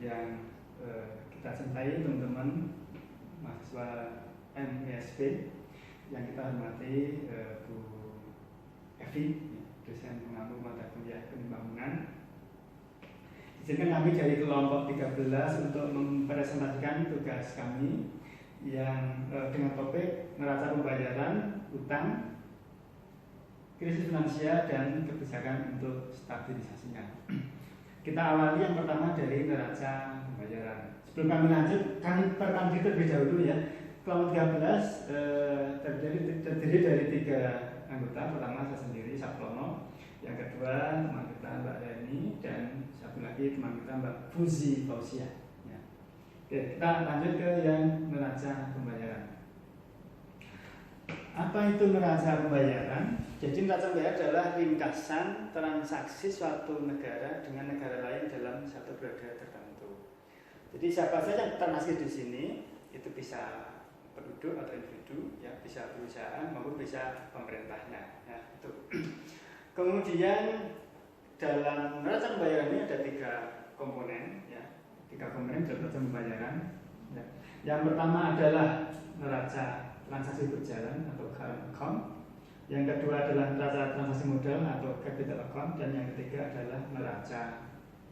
yang kita cintai, teman-teman mahasiswa MISP yang kita hormati, Bu Evi, dosen pengampu mata kuliah Pembangunan. Izinkan kami dari kelompok 13 untuk mempresentasikan tugas kami yang dengan topik neraca pembayaran, utang, krisis finansial, dan kebijakan untuk stabilisasinya. Kita awali yang pertama dari neraca pembayaran. Sebelum kami lanjut, kami perkenalkan terlebih dahulu ya. Kelompok 13 terdiri dari 3 anggota. Pertama saya sendiri, Saplono. Yang kedua teman kita Mbak Reni, dan satu lagi teman kita Mbak Fuzi Fausia. Ya. Oke, kita lanjut ke yang neraca pembayaran. Apa itu neraca pembayaran? Jadi neraca pembayaran adalah ringkasan transaksi suatu negara dengan negara lain dalam satu periode tertentu. Jadi siapa saja transaksi di sini itu bisa penduduk atau individu, ya, bisa perusahaan maupun bisa pemerintahnya. Ya, itu. Kemudian dalam neraca pembayaran ini ada 3 komponen, ya, 3 komponen dalam neraca pembayaran. Ya. Yang pertama adalah neraca transaksi berjalan atau current account. Yang kedua adalah neraca transaksi modal atau capital account, dan yang ketiga adalah neraca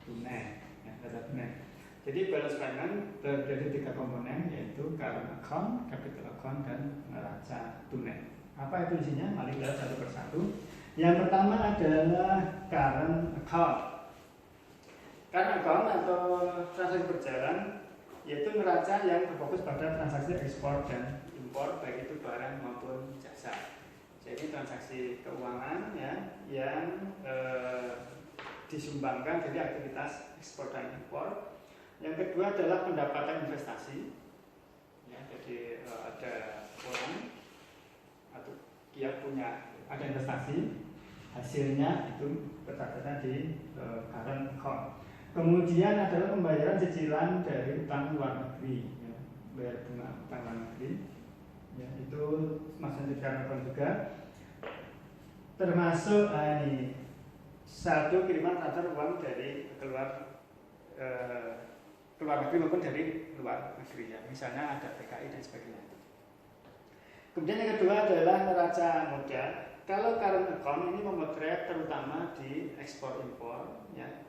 tunai. Ya, neraca tunai. Jadi balance payment terdiri 3 komponen, yaitu current account, capital account, dan neraca tunai. Apa itu isinya? Mari kita satu persatu. Yang pertama adalah current account. Current account atau transaksi berjalan yaitu neraca yang berfokus pada transaksi ekspor dan impor, baik itu barang maupun jasa. Jadi transaksi keuangan, ya, yang disumbangkan dari aktivitas ekspor dan impor. Yang kedua adalah pendapatan investasi, ya, jadi ada orang atau dia punya ada investasi, hasilnya itu tercatat di current account. Kemudian adalah pembayaran cicilan dari utang luar negeri, ya, bayar bunga utang luar negeri, ya, itu maksudnya di current account juga. Termasuk ini satu kiriman transfer uang dari keluar negeri maupun dari luar negeri, ya, misalnya ada PKI dan sebagainya. Kemudian yang kedua adalah neraca modal. Kalau current account ini memotret terutama di ekspor impor, ya,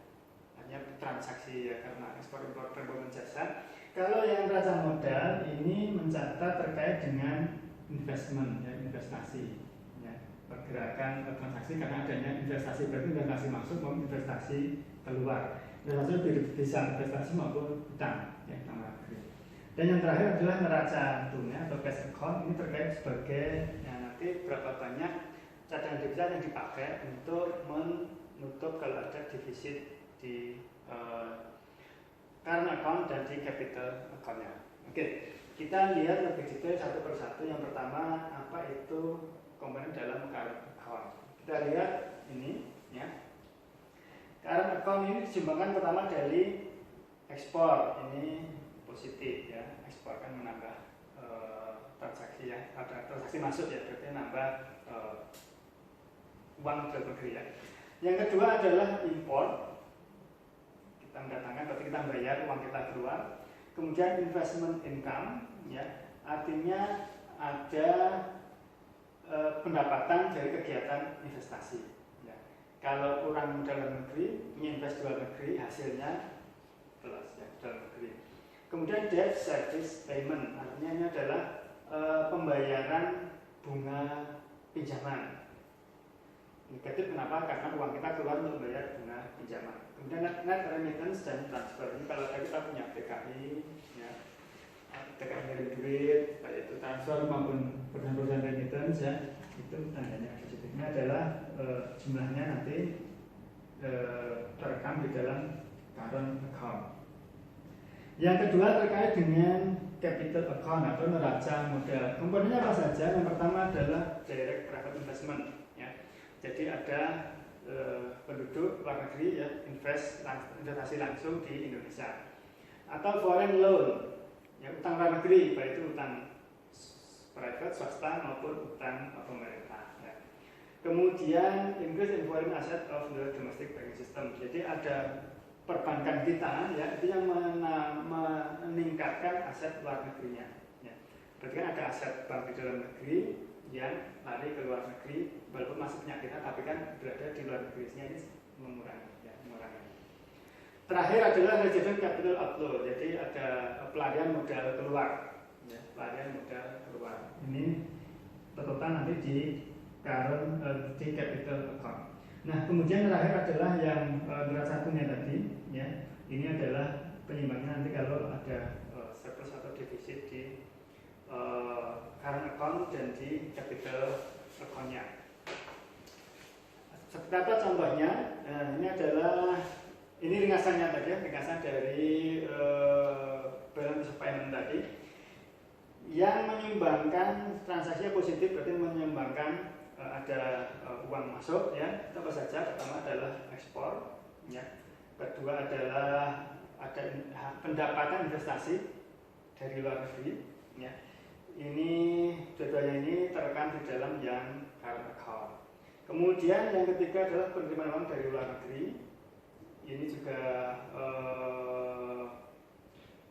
hanya transaksi, ya, karena ekspor impor berhubungan jasa. Kalau yang neraca modal ini mencatat terkait dengan investment, ya, investasi, ya, pergerakan transaksi karena adanya investasi, berarti investasi masuk maupun investasi keluar. Investasi bisa investasi maupun utang, ya, utang luar negeri. Dan yang terakhir adalah neraca tunai atau cash account. Ini terkait sebagai, ya, nanti berapa banyak cadangan devisa yang dipakai untuk menutup kalau ada defisit di current account dan di capital account-nya. Oke, kita lihat lebih detail satu persatu. Yang pertama, apa itu komponen dalam current account? Kita lihat ini, ya. Current account ini disumbangkan pertama dari ekspor, ini positif, ya, ekspor kan menambah transaksi, ya, ada transaksi masuk, ya, berarti nambah uang dalam negeri, ya. Yang kedua adalah impor, kita mendatangkan berarti kita bayar uang kita keluar. Kemudian investment income, ya, artinya ada pendapatan dari kegiatan investasi. Kalau orang dalam negeri menginvest luar negeri, hasilnya plus, ya, dalam negeri. Kemudian debt service payment, artinya ini adalah pembayaran bunga pinjaman. Negatif kenapa? Karena uang kita keluar untuk membayar bunga pinjaman. Kemudian net remittance dan transfer. Ini kalau kita punya TKI, ya, TKI ngirim duit, baik itu transfer maupun perusahaan remittance, ya, itu tandanya positif. Ini adalah jumlahnya nanti terekam di dalam current account. Yang kedua terkait dengan capital account atau neraca modal. Komponennya apa saja? Yang pertama adalah direct private investment, ya. Jadi ada penduduk luar negeri, ya, investasi langsung di Indonesia. Atau foreign loan, ya, utang luar negeri, baik itu utang private, swasta maupun utang pemerintah, ya. Kemudian increase in foreign asset of the domestic banking system. Jadi ada perbankan kita ya itu yang meningkatkan aset luar negerinya ya. Berarti kan ada aset bank di dalam negeri yang lari ke luar negeri walaupun masih punya kita tapi kan berada di luar negeri, ini mengurangi ya, mengurangi. Terakhir adalah resident capital outflow, jadi ada pelarian modal keluar ya, pelarian modal keluar ini total nanti di current di capital account. Nah kemudian terakhir adalah yang satunya tadi ya, ini adalah penyimbangnya nanti kalau ada surplus atau defisit di current account dan di capital account-nya. Seperti apa contohnya? Ini adalah ringkasannya tadi ya, ringkasan dari balance of payment tadi yang menyumbangkan transaksinya positif, berarti menyumbangkan ada uang masuk ya. Itu apa saja? Pertama adalah ekspor ya. Kedua adalah ada pendapatan investasi dari luar negeri ya. Ini dua-duanya ini terekam di dalam yang current account. Kemudian yang ketiga adalah penerimaan uang dari luar negeri. Ini juga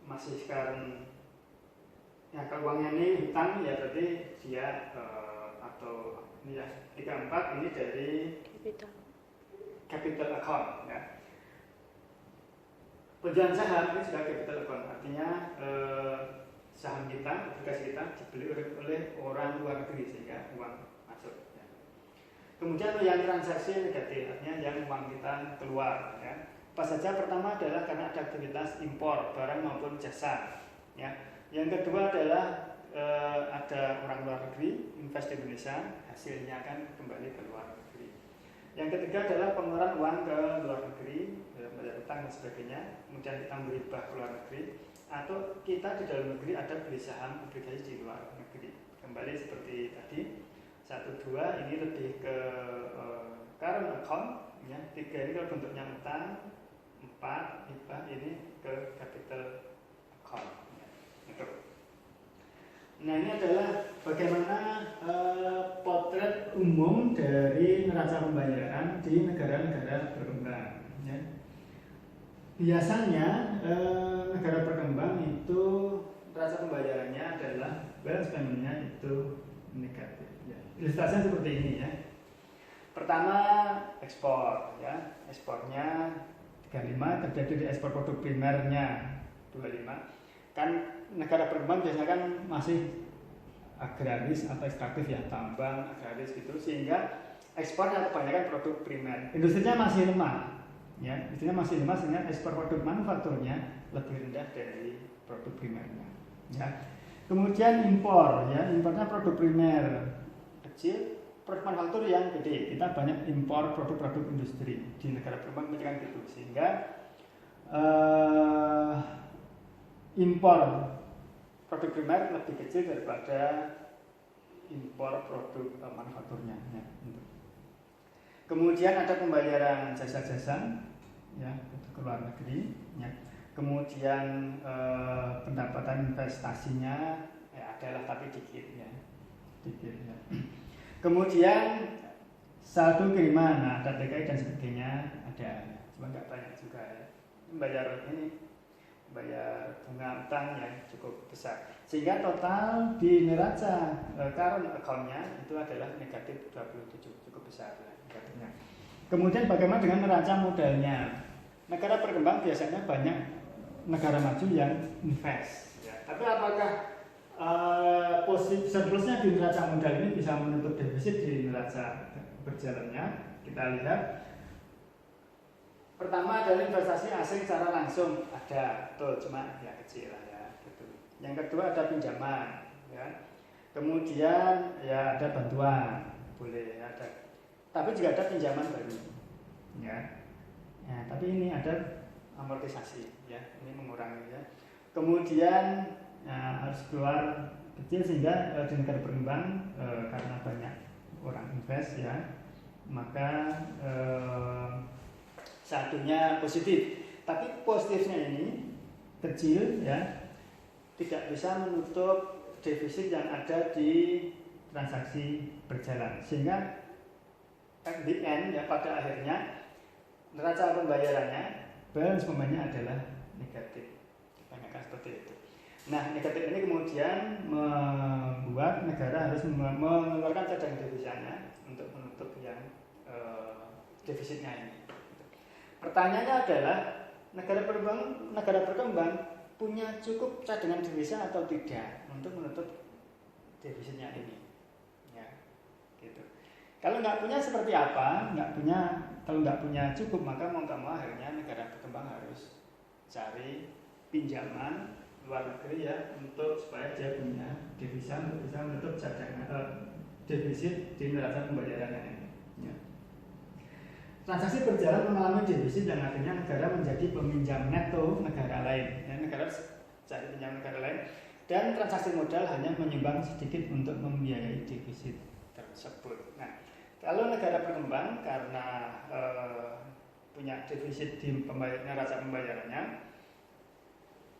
masih sekarang ya, kalau uangnya ini hutang ya berarti dia atau ini ya 34 ini dari capital account ya. Penjualan saham ini sudah capital account, artinya saham kita, obligasi kita dibeli oleh orang luar negeri sehingga uang masuk ya. Kemudian yang transaksi negatif, artinya yang uang kita keluar ya. Apa saja? Pertama adalah karena ada aktivitas impor barang maupun jasa ya. Yang kedua adalah ada orang luar negeri invest di Indonesia, hasilnya akan kembali ke luar negeri. Yang ketiga adalah pengeluaran uang ke luar negeri, bayar utang dan sebagainya, kemudian kita berhibah ke luar negeri, atau kita di dalam negeri ada beli saham obligasi di luar negeri. Kembali seperti tadi, 1, 2 ini lebih ke current account, ya. 3 ini kalau bentuknya utang, 4 hibah ini ke capital account. Nah ini adalah bagaimana potret umum dari neraca pembayaran di negara-negara berkembang. Ya. Biasanya negara berkembang itu neraca pembayarannya adalah balance payment-nya itu negatif. Ya. Ilustrasinya seperti ini ya. Pertama ekspor, ya ekspornya 35 terjadi di ekspor produk primernya 25. Kan negara berkembang biasanya kan masih agraris atau ekstraktif ya, tambang, agraris gitu, sehingga ekspornya kebanyakan produk primer. Industrinya masih lemah, ya, industrinya masih lemah sehingga ekspor produk manufakturnya lebih rendah dari produk primernya. Ya. Kemudian impor, ya, impornya produk primer kecil, produk manufaktur yang gede. Kita banyak impor produk-produk industri di negara berkembang kan gitu, sehingga impor produk primer lebih kecil daripada impor produk manufakturnya. Ya. Kemudian ada pembayaran jasa-jasa, ya, ke luar negeri. Ya. Kemudian pendapatan investasinya ya, adalah tapi dikit, ya, dikit. Ya. Kemudian saldo kiriman, nah, ada TKI dan sebagainya ada, cuma nggak banyak juga. Ya. Bayar bunga utang yang cukup besar, sehingga total di neraca current account-nya itu adalah negatif 27, cukup besar ya, negatifnya. Kemudian bagaimana dengan neraca modalnya? Negara berkembang biasanya banyak negara maju yang invest ya. Tapi apakah posisi surplusnya di neraca modal ini bisa menutup defisit di neraca berjalannya? Kita lihat. Pertama adalah investasi asing secara langsung ada, betul, cuma ya kecil lah ya, gitu. Yang kedua ada pinjaman, ya. Kemudian ya ada bantuan, boleh ada. Tapi juga ada pinjaman baru, ya. Ya tapi ini ada amortisasi, ya, ini mengurangi ya. Kemudian ya, harus keluar kecil sehingga di negara berkembang karena banyak orang invest ya, maka satunya positif, tapi positifnya ini kecil ya, tidak bisa menutup defisit yang ada di transaksi berjalan, sehingga at the end ya pada akhirnya neraca pembayarannya balance pemainnya adalah negatif. Ditanyakan seperti itu. Nah, negatif ini kemudian membuat negara harus mengeluarkan cadangan devisanya untuk menutup yang defisitnya ini. Pertanyaannya adalah negara berkembang punya cukup cadangan devisa atau tidak untuk menutup defisitnya ini, ya, gitu. Kalau nggak punya seperti apa? Kalau nggak punya cukup, maka mau nggak mau akhirnya negara berkembang harus cari pinjaman luar negeri ya untuk supaya dia punya devisa untuk bisa menutup cadangan defisit di neraca pembayarannya ini. Ya. Transaksi berjalan mengalami defisit yang akhirnya negara menjadi peminjam neto negara lain. Ya, negara cari pinjam negara lain dan transaksi modal hanya menyumbang sedikit untuk membiayai defisit tersebut. Nah, kalau negara berkembang karena punya defisit di neraca pembayarannya,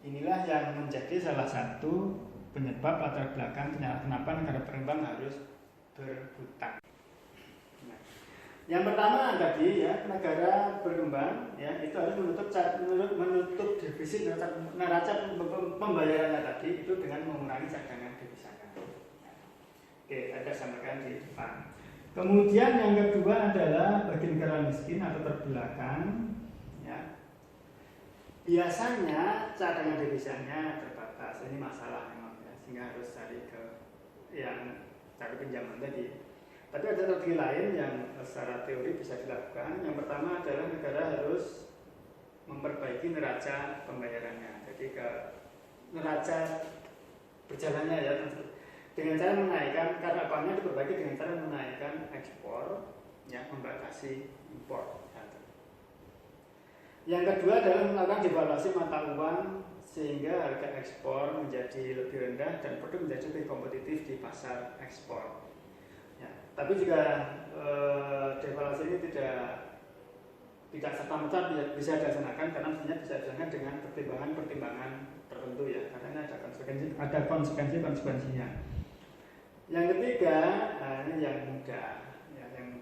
inilah yang menjadi salah satu penyebab latar belakang kenapa negara berkembang harus berhutang. Nah, yang pertama tadi ya, negara berkembang ya itu harus menutup defisit neraca pembayarannya tadi itu dengan mengurangi cadangan devisanya. Oke, saya sampaikan di depan. Kemudian yang kedua adalah bagi negara miskin atau terbelakang, ya. Biasanya cadangan devisanya terbatas. Ini masalah memang ya, sehingga harus cari pinjaman tadi. Tapi ada strategi lain yang secara teori bisa dilakukan. Yang pertama adalah negara harus memperbaiki neraca pembayarannya. Jadi ke neraca berjalannya ya, dengan cara menaikkan, karena apanya diperbaiki dengan cara menaikkan ekspor, ya, membatasi impor. Yang kedua adalah melakukan devaluasi mata uang sehingga harga ekspor menjadi lebih rendah dan produk menjadi lebih kompetitif di pasar ekspor. Ya, tapi juga devaluasi ini tidak serta-merta bisa dilaksanakan karena mestinya bisa dilaksanakan dengan pertimbangan-pertimbangan tertentu ya, karena ini ada konsekuensinya. Yang ketiga, ini yang mudah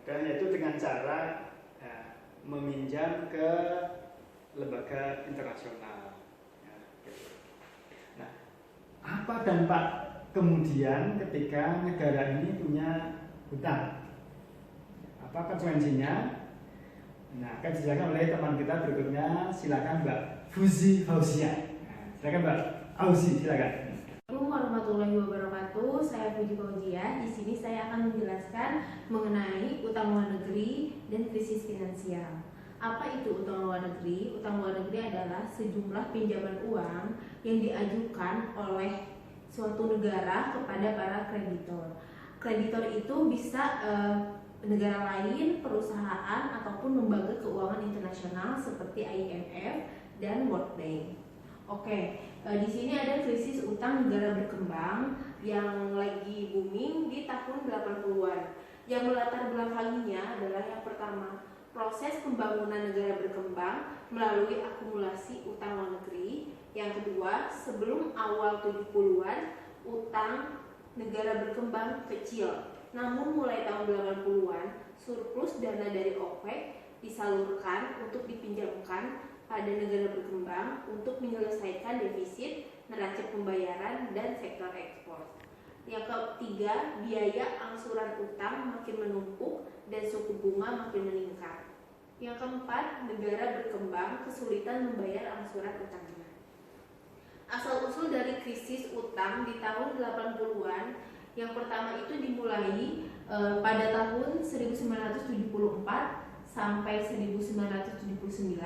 yaitu dengan cara meminjam ke lembaga internasional. Ya, gitu. Nah, apa dampak kemudian ketika negara ini punya hutang? Apa konsekuensinya? Nah, akan dijelaskan oleh teman kita berikutnya. Silakan Mbak Fuzi Fauzia. Silakan Mbak Auzi, silakan. Assalamualaikum warahmatullahi wabarakatuh. Saya Fuzi Fauzia. Di sini saya akan menjelaskan mengenai utang luar negeri dan krisis finansial. Apa itu utang luar negeri? Utang luar negeri adalah sejumlah pinjaman uang yang diajukan oleh suatu negara kepada para kreditor. Kreditor itu bisa negara lain, perusahaan, ataupun lembaga keuangan internasional seperti IMF dan World Bank. Oke, di sini ada krisis utang negara berkembang yang lagi booming di tahun 80-an. Yang melatar belakanginya adalah yang pertama, proses pembangunan negara berkembang melalui akumulasi utang luar negeri. Yang kedua, sebelum awal 70-an, utang negara berkembang kecil. Namun mulai tahun 80-an, surplus dana dari OPEC disalurkan untuk dipinjamkan pada negara berkembang untuk menyelesaikan defisit neraca pembayaran dan sektor ekspor. Yang ketiga, biaya angsuran utang makin menumpuk dan suku bunga makin meningkat. Yang keempat, negara berkembang kesulitan membayar angsuran utangnya. Asal-usul dari krisis utang di tahun 80-an, yang pertama itu dimulai pada tahun 1974 sampai 1979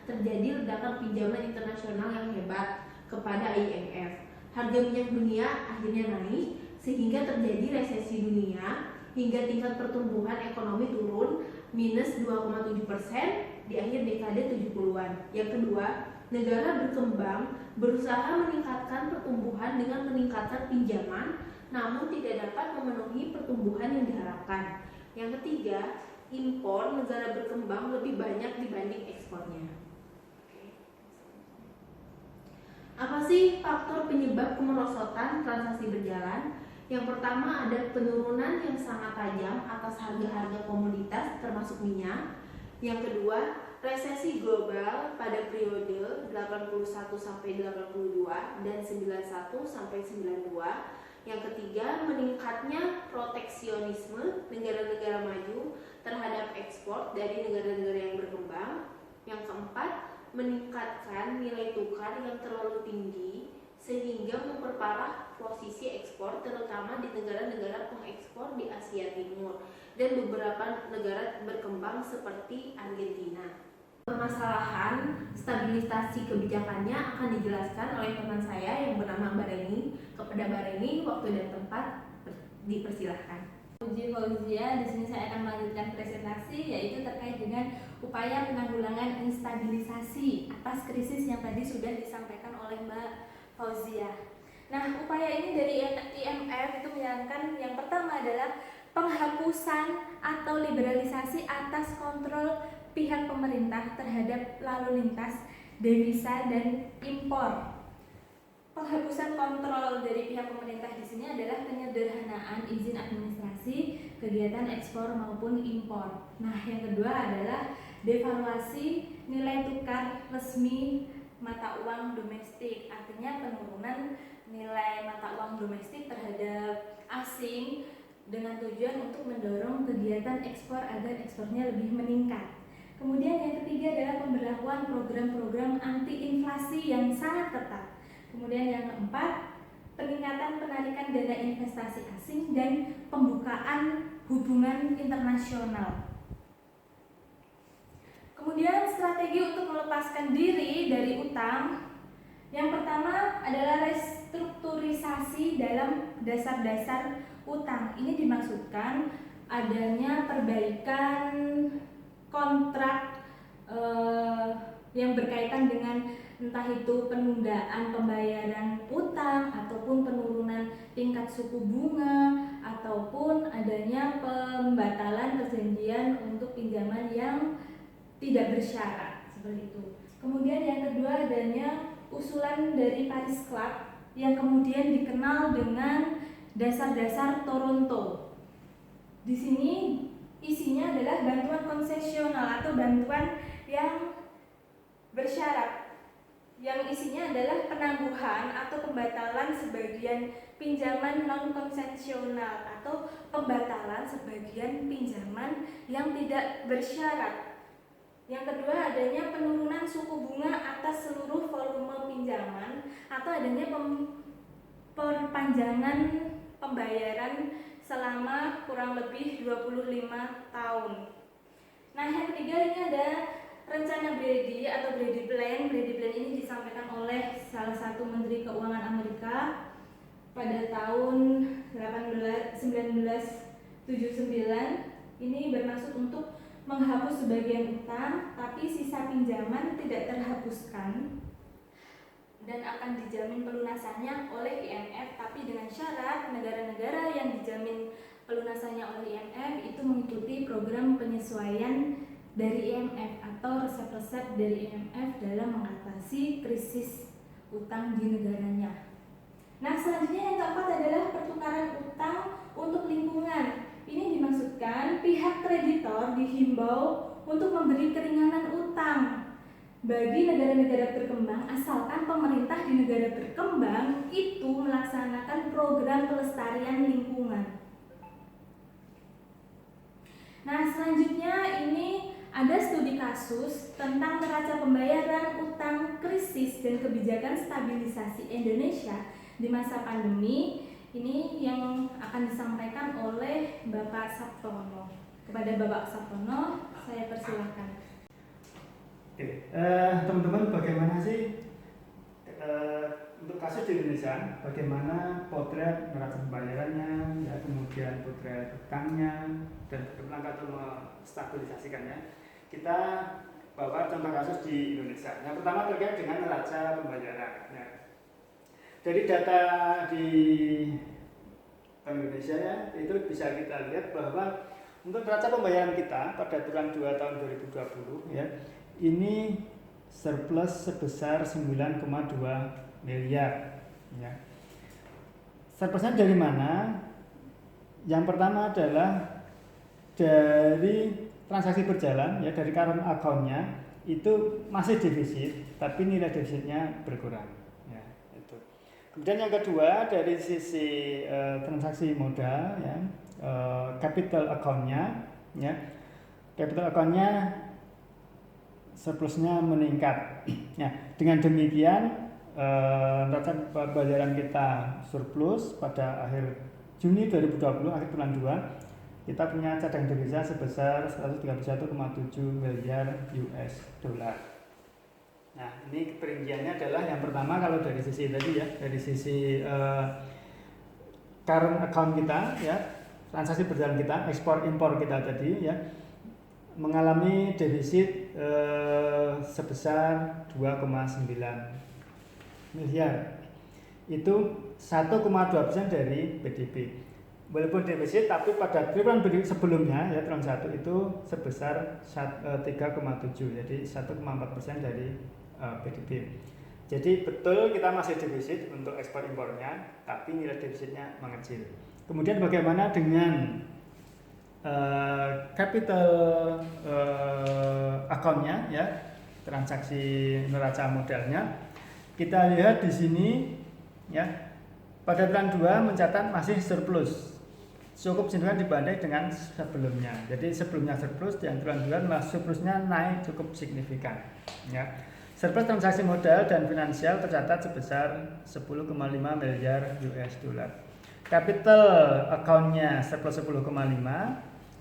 terjadi ledakan pinjaman internasional yang hebat kepada IMF. Harga minyak dunia akhirnya naik sehingga terjadi resesi dunia hingga tingkat pertumbuhan ekonomi turun minus 2,7% di akhir dekade 70-an. Yang kedua, negara berkembang berusaha meningkatkan pertumbuhan dengan meningkatkan pinjaman, namun tidak dapat memenuhi pertumbuhan yang diharapkan. Yang ketiga, impor negara berkembang lebih banyak dibanding ekspornya. Apa sih faktor penyebab kemerosotan transaksi berjalan? Yang pertama ada penurunan yang sangat tajam atas harga-harga komoditas termasuk minyak. Yang kedua, resesi global pada periode 81 sampai 82 dan 91 sampai 92. Yang ketiga, meningkatnya proteksionisme negara-negara maju terhadap ekspor dari negara-negara yang berkembang. Yang keempat, meningkatkan nilai tukar yang terlalu tinggi sehingga memperparah posisi ekspor terutama di negara-negara pengekspor di Asia Timur dan beberapa negara berkembang seperti Argentina. Permasalahan stabilisasi kebijakannya akan dijelaskan oleh teman saya yang bernama Mbak Reni. Kepada Mbak Reni, waktu dan tempat dipersilahkan. Puji Fauzia, di sini saya akan melanjutkan presentasi yaitu terkait dengan upaya penanggulangan instabilisasi atas krisis yang tadi sudah disampaikan oleh Mbak Fauzia. Nah, upaya ini dari IMF itu menyarankan yang pertama adalah penghapusan atau liberalisasi atas kontrol pihak pemerintah terhadap lalu lintas devisa dan impor. Penghapusan kontrol dari pihak pemerintah di sini adalah penyederhanaan izin administrasi kegiatan ekspor maupun impor. Nah, yang kedua adalah devaluasi nilai tukar resmi mata uang domestik, artinya penurunan nilai mata uang domestik terhadap asing dengan tujuan untuk mendorong kegiatan ekspor agar ekspornya lebih meningkat. Kemudian yang ketiga adalah pemberlakuan program-program anti-inflasi yang sangat ketat. Kemudian yang keempat, peningkatan penarikan dana investasi asing dan pembukaan hubungan internasional. Kemudian strategi untuk melepaskan diri dari utang. Yang pertama adalah restrukturisasi dalam dasar-dasar utang. Ini dimaksudkan adanya perbaikan kontrak yang berkaitan dengan entah itu penundaan pembayaran utang ataupun penurunan tingkat suku bunga ataupun adanya pembatalan perjanjian untuk pinjaman yang tidak bersyarat seperti itu. Kemudian yang kedua adanya usulan dari Paris Club yang kemudian dikenal dengan dasar-dasar Toronto. Di sini isinya adalah bantuan konsesional atau bantuan yang bersyarat, yang isinya adalah penangguhan atau pembatalan sebagian pinjaman non-konsesional atau pembatalan sebagian pinjaman yang tidak bersyarat. Yang kedua adanya penurunan suku bunga atas seluruh volume pinjaman atau adanya perpanjangan pembayaran selama kurang lebih 25 tahun. Nah, yang ketiga ini ada rencana Brady atau Brady Plan. Brady Plan ini disampaikan oleh salah satu Menteri Keuangan Amerika pada tahun 1979. Ini bermaksud untuk menghapus sebagian utang, tapi sisa pinjaman tidak terhapuskan dan akan dijamin pelunasannya oleh IMF, tapi dengan syarat negara-negara yang dijamin pelunasannya oleh IMF itu mengikuti program penyesuaian dari IMF atau resep-resep dari IMF dalam mengatasi krisis utang di negaranya. Nah, selanjutnya yang keempat adalah pertukaran utang untuk lingkungan. Ini dimaksudkan pihak kreditor dihimbau untuk memberi keringanan utang bagi negara-negara berkembang asalkan pemerintah di negara berkembang itu melaksanakan program pelestarian lingkungan. Nah, selanjutnya ini ada studi kasus tentang neraca pembayaran utang krisis dan kebijakan stabilisasi Indonesia di masa pandemi. Ini yang akan disampaikan oleh Bapak Sabtono. Kepada Bapak Sabtono, saya persilahkan. Oke, teman-teman, bagaimana sih untuk kasus di Indonesia, bagaimana potret neraca pembayarannya, ya, kemudian potret utangnya, dan langkah untuk menstabilisasikannya. Kita bawa contoh kasus di Indonesia. Yang pertama terkait dengan neraca pembayaran. Ya. Dari data di Bank Indonesia ya, itu bisa kita lihat bahwa untuk neraca pembayaran kita pada triwulan 2 tahun 2020 ya, ini surplus sebesar 9,2 miliar ya. Surplusnya dari mana? Yang pertama adalah dari transaksi berjalan ya dari current account-nya itu masih defisit, tapi nilai defisitnya berkurang. Ya, itu. Kemudian yang kedua dari sisi transaksi modal, ya, capital account-nya, ya, capital account-nya surplusnya meningkat. Ya, dengan demikian neraca pembayaran kita surplus pada akhir Juni 2020, akhir bulan 2, kita punya cadangan devisa sebesar 131,7 miliar US dollar. Nah, ini perinciannya adalah yang pertama kalau dari sisi tadi ya, dari sisi current account kita ya, transaksi berjalan kita, ekspor impor kita tadi ya, mengalami defisit sebesar 2,9 miliar. Itu 1,2% dari PDB. Walaupun defisit, tapi pada triwulan sebelumnya ya triwulan 1 itu sebesar 3,7, jadi 1,4% dari PDB. Jadi betul kita masih defisit untuk ekspor impornya, tapi nilai defisitnya mengecil. Kemudian bagaimana dengan capital account-nya ya, transaksi neraca modalnya? Kita lihat di sini ya, pada bulan 2 mencatat masih surplus, cukup signifikan dibanding dengan sebelumnya. Jadi sebelumnya surplus, di bulan 2 surplusnya naik cukup signifikan. Ya. Surplus transaksi modal dan finansial tercatat sebesar 10,5 miliar US dollar. Capital account-nya surplus 10,5.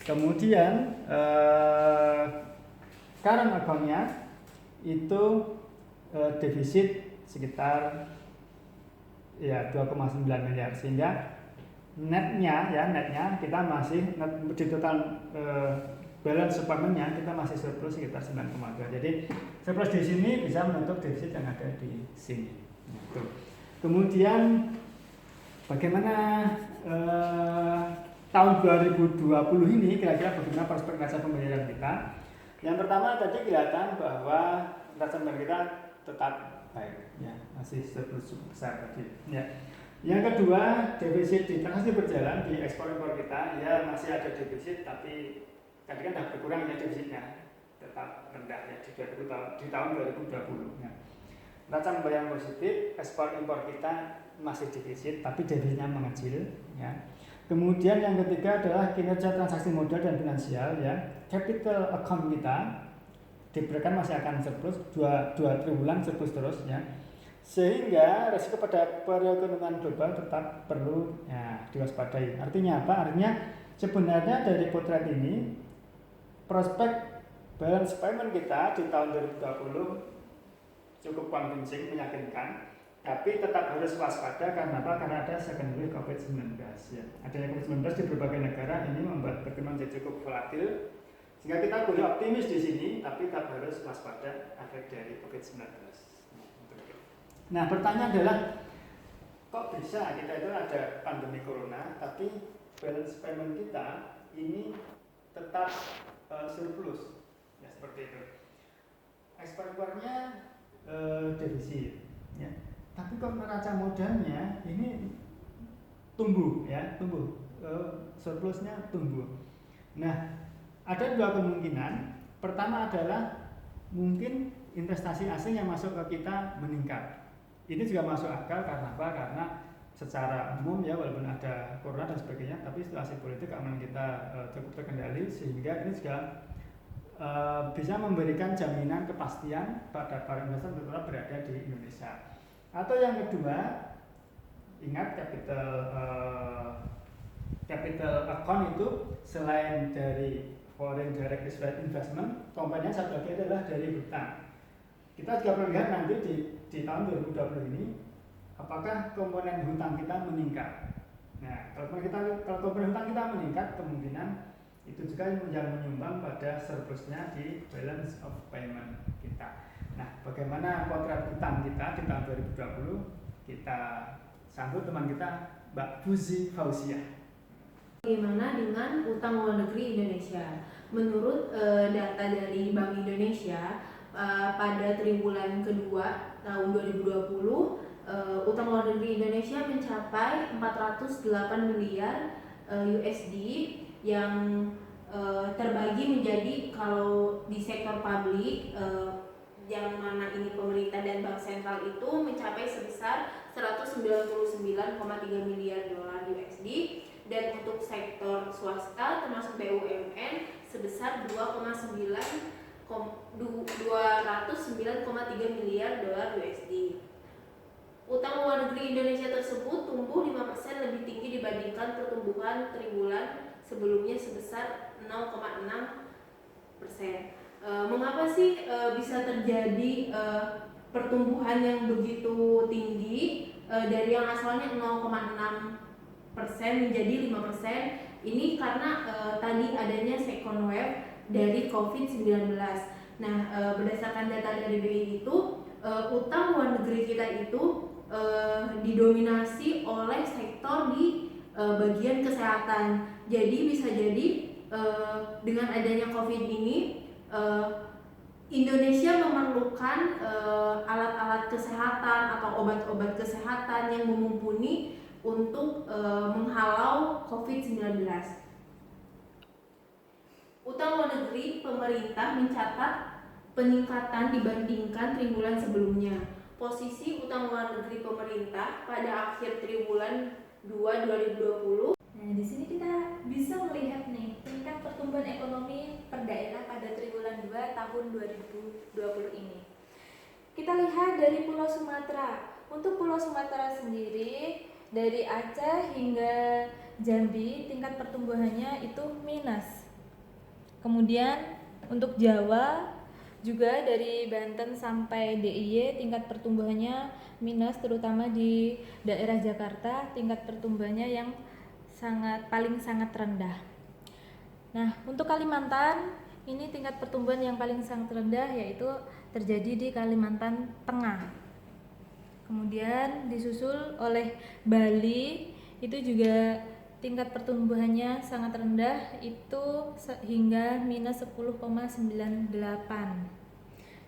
Kemudian current account-nya itu defisit sekitar ya 2,9 miliar, sehingga netnya kita masih di total balance payment-nya kita masih surplus sekitar 9,2. Jadi surplus di sini bisa menutup defisit yang ada di sini. Gitu. Kemudian bagaimana tahun 2020 ini kira-kira bagaimana prospek neraca pembayaran kita? Yang pertama tadi kelihatan bahwa neraca pembayaran kita tetap baik, ya, masih surplus cukup besar tadi. Ya. Yang kedua, defisit di transaksi berjalan di ekspor impor kita ya masih ada defisit, tapi tadi kan sudah berkurang ya defisitnya, tetap rendah ya di tahun 2020. Ya. Neraca pembayaran positif, ekspor impor kita masih defisit, tapi defisitnya mengecil. Ya. Kemudian yang ketiga adalah kinerja transaksi modal dan finansial ya, capital account kita diperkirakan masih akan surplus 2 triwulan surplus terus ya. Sehingga risiko pada perekonomian global tetap perlu ya, diwaspadai. Artinya apa? Artinya sebenarnya dari potret ini prospek balance payment kita di tahun 2020 cukup convincing, meyakinkan, tapi tetap harus waspada karena apa? Karena ada second wave COVID-19 ya. Adanya COVID-19 di berbagai negara ini membuat perekonomian jadi cukup volatil, sehingga kita boleh optimis di sini, tapi tetap harus waspada efek dari COVID-19. Nah, pertanyaan adalah kok bisa kita itu ada pandemi corona tapi balance payment kita ini tetap surplus ya, seperti itu. Ekspor impornya defisit ya. Tapi kok neraca modalnya ini tumbuh ya, surplusnya tumbuh. Nah, ada dua kemungkinan. Pertama adalah mungkin investasi asing yang masuk ke kita meningkat. Ini juga masuk akal karena apa? Karena secara umum ya, walaupun ada corona dan sebagainya, tapi situasi politik keamanan kita cukup terkendali, sehingga ini juga bisa memberikan jaminan kepastian pada para investor untuk tetap berada di Indonesia. Atau yang kedua, ingat capital account itu selain dari foreign direct investment, komponennya satu lagi adalah dari hutang. Kita juga perlu lihat nanti di tahun 2020 ini apakah komponen hutang kita meningkat. Nah, kalau komponen hutang kita meningkat, kemungkinan itu juga yang menyumbang pada surplusnya di balance of payment kita. Nah, bagaimana potret hutang kita di tahun 2020? Kita sambut teman kita, Mbak Fuzi Fauziah. Bagaimana dengan utang luar negeri Indonesia? Menurut data dari Bank Indonesia, pada triwulan kedua tahun 2020 utang luar negeri Indonesia mencapai 408 miliar USD yang terbagi menjadi, kalau di sektor publik yang mana ini pemerintah dan bank sentral itu mencapai sebesar 199,3 miliar dolar USD, dan untuk sektor swasta termasuk BUMN sebesar 209,3 miliar dolar USD. Utang luar negeri Indonesia tersebut tumbuh 5% lebih tinggi dibandingkan pertumbuhan triwulan sebelumnya sebesar 0,6%. Mengapa sih bisa terjadi pertumbuhan yang begitu tinggi dari yang asalnya 0,6% menjadi 5%? Ini karena tadi adanya second wave dari COVID-19. Nah, berdasarkan data dari BI itu, utang luar negeri kita itu didominasi oleh sektor di bagian kesehatan. Jadi bisa jadi dengan adanya COVID ini Indonesia memerlukan alat-alat kesehatan atau obat-obat kesehatan yang mumpuni untuk menghalau COVID-19. Utang luar negeri pemerintah mencatat peningkatan dibandingkan triwulan sebelumnya. Posisi utang luar negeri pemerintah pada akhir triwulan 2 2020. Nah, di sini kita bisa melihat nih tingkat pertumbuhan ekonomi per daerah pada triwulan 2 tahun 2020 ini. Kita lihat dari Pulau Sumatera. Untuk Pulau Sumatera sendiri, dari Aceh hingga Jambi tingkat pertumbuhannya itu minus. Kemudian untuk Jawa juga dari Banten sampai DIY tingkat pertumbuhannya minus, terutama di daerah Jakarta tingkat pertumbuhannya yang paling sangat rendah. Nah, untuk Kalimantan ini tingkat pertumbuhan yang paling sangat rendah yaitu terjadi di Kalimantan Tengah. Kemudian disusul oleh Bali, itu juga tingkat pertumbuhannya sangat rendah, itu hingga minus 10,98.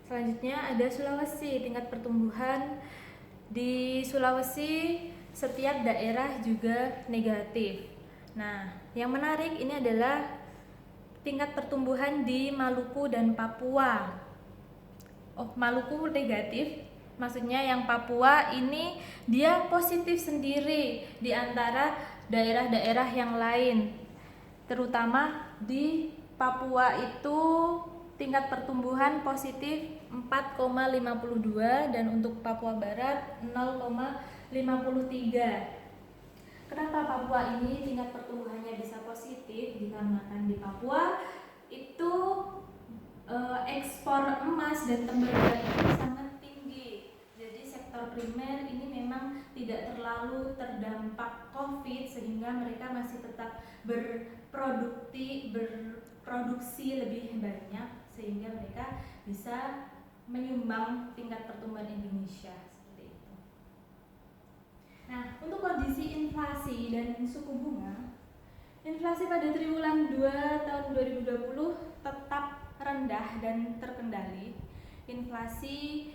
Selanjutnya ada Sulawesi, tingkat pertumbuhan di Sulawesi setiap daerah juga negatif. Nah, yang menarik ini adalah tingkat pertumbuhan di Maluku dan Papua. Maluku negatif, maksudnya yang Papua ini dia positif sendiri di antara daerah-daerah yang lain. Terutama di Papua itu tingkat pertumbuhan positif 4,52 dan untuk Papua Barat 0,53. Kenapa Papua ini tingkat pertumbuhannya bisa positif? Dikarenakan di Papua itu ekspor emas dan tembaga itu sangat tinggi. Jadi sektor primer ini memang tidak terlalu terdampak COVID sehingga mereka masih tetap berproduksi lebih banyak sehingga mereka bisa menyumbang tingkat pertumbuhan Indonesia seperti itu. Nah, untuk kondisi inflasi dan suku bunga, inflasi pada triwulan 2 tahun 2020 tetap rendah dan terkendali. Inflasi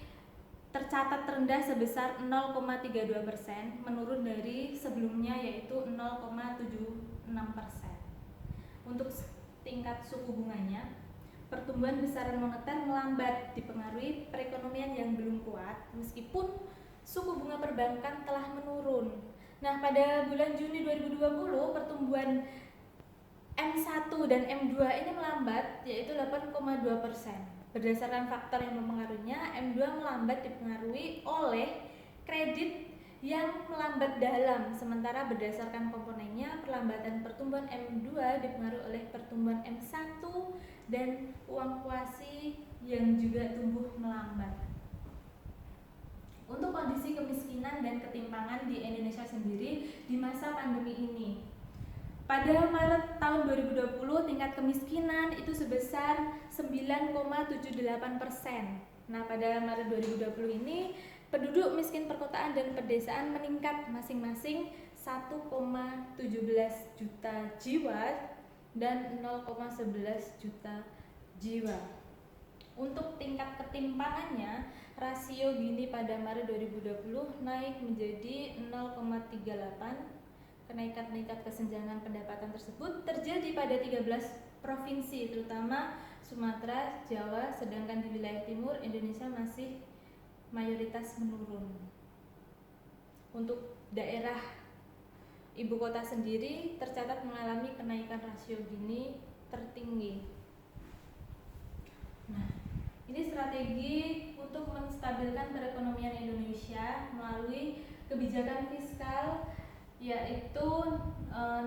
tercatat rendah sebesar 0,32%, menurun dari sebelumnya yaitu 0,76%. Untuk tingkat suku bunganya, pertumbuhan besaran moneter melambat dipengaruhi perekonomian yang belum kuat meskipun suku bunga perbankan telah menurun. Nah, pada bulan Juni 2020 pertumbuhan M1 dan M2 ini melambat yaitu 8,2%. Berdasarkan faktor yang mempengaruhinya, M2 melambat dipengaruhi oleh kredit yang melambat dalam, sementara berdasarkan komponennya perlambatan pertumbuhan M2 dipengaruhi oleh pertumbuhan M1 dan uang kuasi yang juga tumbuh melambat. Untuk kondisi kemiskinan dan ketimpangan di Indonesia sendiri di masa pandemi ini, pada Maret tahun 2020 tingkat kemiskinan itu sebesar 9,78%. Nah, pada Maret 2020 ini penduduk miskin perkotaan dan pedesaan meningkat masing-masing 1,17 juta jiwa dan 0,11 juta jiwa. Untuk tingkat ketimpangannya, rasio Gini pada Maret 2020 naik menjadi 0,38. Kenaikan kesenjangan pendapatan tersebut terjadi pada 13 provinsi, terutama Sumatera, Jawa, sedangkan di wilayah timur Indonesia masih mayoritas menurun. Untuk daerah ibu kota sendiri tercatat mengalami kenaikan rasio Gini tertinggi. Nah, ini strategi untuk menstabilkan perekonomian Indonesia melalui kebijakan fiskal, yaitu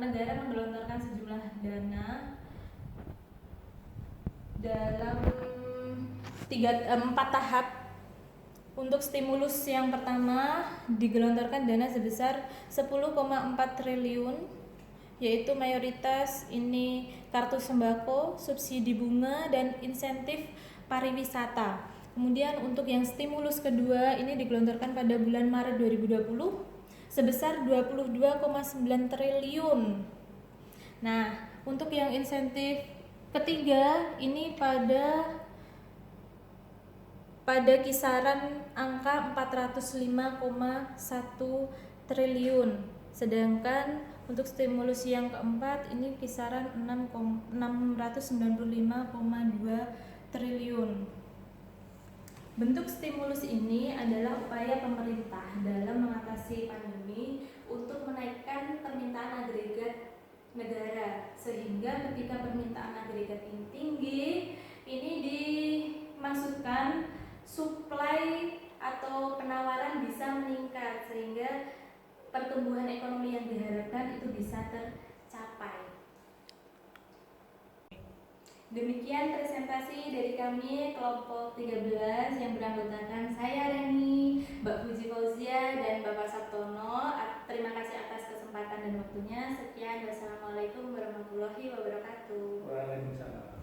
negara menggelontorkan sejumlah dana dalam 4 tahap. Untuk stimulus yang pertama digelontorkan dana sebesar 10,4 triliun, yaitu mayoritas ini kartu sembako, subsidi bunga, dan insentif pariwisata. Kemudian untuk yang stimulus kedua ini digelontorkan pada bulan Maret 2020 sebesar 22,9 triliun. Nah, untuk yang insentif ketiga ini pada kisaran angka 405,1 triliun. Sedangkan untuk stimulus yang keempat ini kisaran 695,2 triliun. Bentuk stimulus ini adalah upaya pemerintah dalam mengatasi pandemi untuk menaikkan permintaan agregat negara, sehingga ketika permintaan agregat ini tinggi, ini dimaksudkan supply atau penawaran bisa meningkat sehingga pertumbuhan ekonomi yang diharapkan itu bisa tercapai. Demikian presentasi dari kami kelompok 13 yang beranggotakan saya Reni, Mbak Puji Fauzia, dan Bapak Sabtono. Terima kasih atas kesempatan dan waktunya. Sekian, wassalamualaikum warahmatullahi wabarakatuh. Waalaikumsalam.